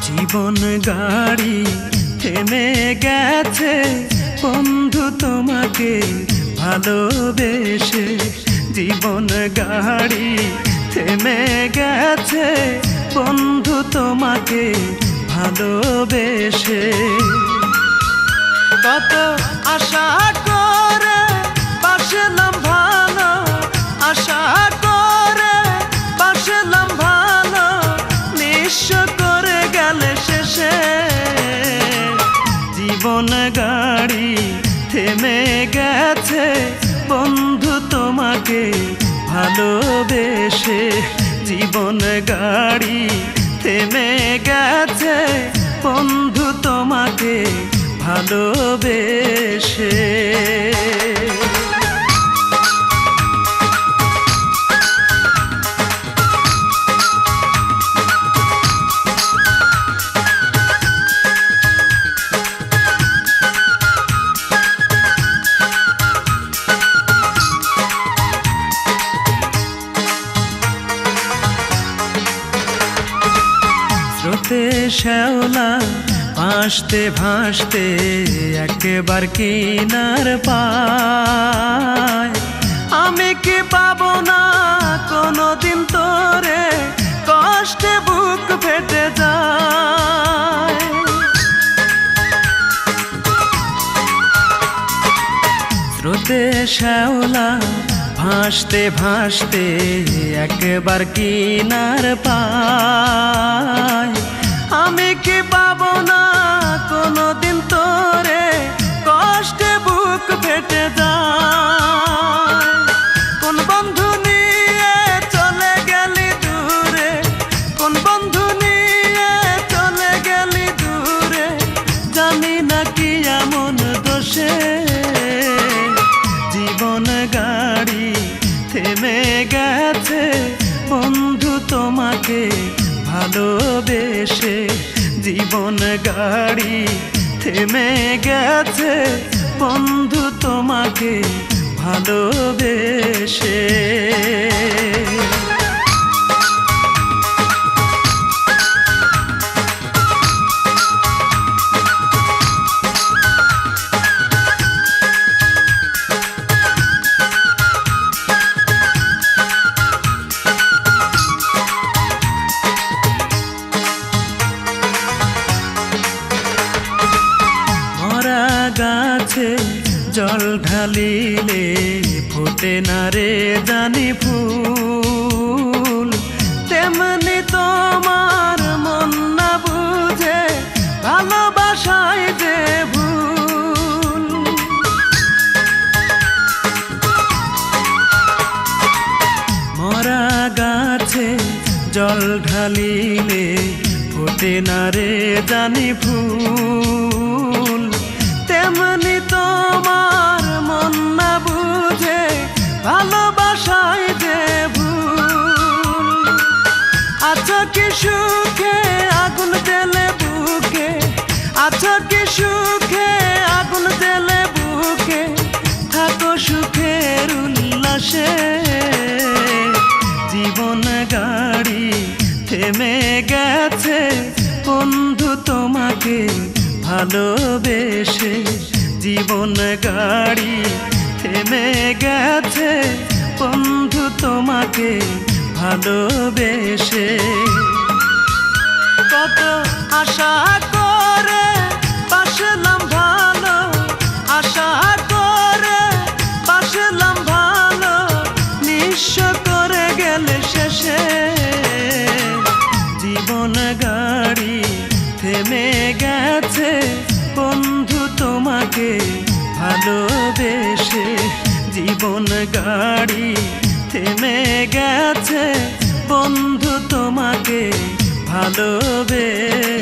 জীবন গাড়ি থেমে গেছে বন্ধু তোমাকে ভালোবেসে। জীবন গাড়ি থেমে গেছে বন্ধু তোমাকে ভালোবেসে। কত আশা করে বাসলাম ভালো, আশা করে বাসলাম ভালো, নিঃস্ব করে গেলে শেষে। জীবন গাড়ি থেমে গেছে বন্ধু তোমাকে ভালোবেসে। জীবন গাড়ি থেমে গেছে বন্ধু তোমাকে ভালোবেসে। স্রোতে শ্যাওলা ভাসতে ভাসতে একবার কিনার পায়। আমি কি পাবো না কোনোদিন তোরে, কষ্টে বুক ফেটে যায়। স্রোতে শ্যাওলা ভাসতে ভাসতে একবার কিনার পায়। আমি কি পাবো না কোনোদিন তোরে, কষ্টে বুক ফেটে যায়। কোন বন্ধু নিয়ে চলে গেলি দূরে, কোন বন্ধু নিয়ে চলে গেলি দূরে, জানি না কি এমন দোষে। জীবন গাড়ি থেমে গেছে বন্ধু তোমাকে ভালোবেসে। জীবন গাড়ি থেমে গেছে বন্ধু তোমাকে ভালোবেসে। গাছে জল ঢালিলে ফোটে না রে জানি ফুল, তেমনি তোমার মন না বুঝে ভালোবাসায় যে ভুল। মরা গাছে জল ঢালিলে ফোটে না রে জানি ফুল, তেমনি তোমার মন না বুঝে ভালোবাসায় যে ভুল। আছো কি সুখে আগুন জ্বেলে বুকে, আছো কি সুখে আগুন জ্বেলে বুকে, থাকো সুখের উল্লাসে। জীবন গাড়ি থেমে গেছে বন্ধু তোমাকে ভালোবেসে। জীবন গাড়ি থেমে গেছে বন্ধু তোমাকে ভালোবেসে। কত আশা করে বাসলাম ভালো, আশা করে বাসলাম ভালো, নিঃস্ব করে গেলে শেষে। জীবন গাড়ি থেমে গেছে বন্ধু তোমাকে ভালোবেসে। জীবন গাড়ি থেমে গেছে বন্ধু তোমাকে ভালোবেসে।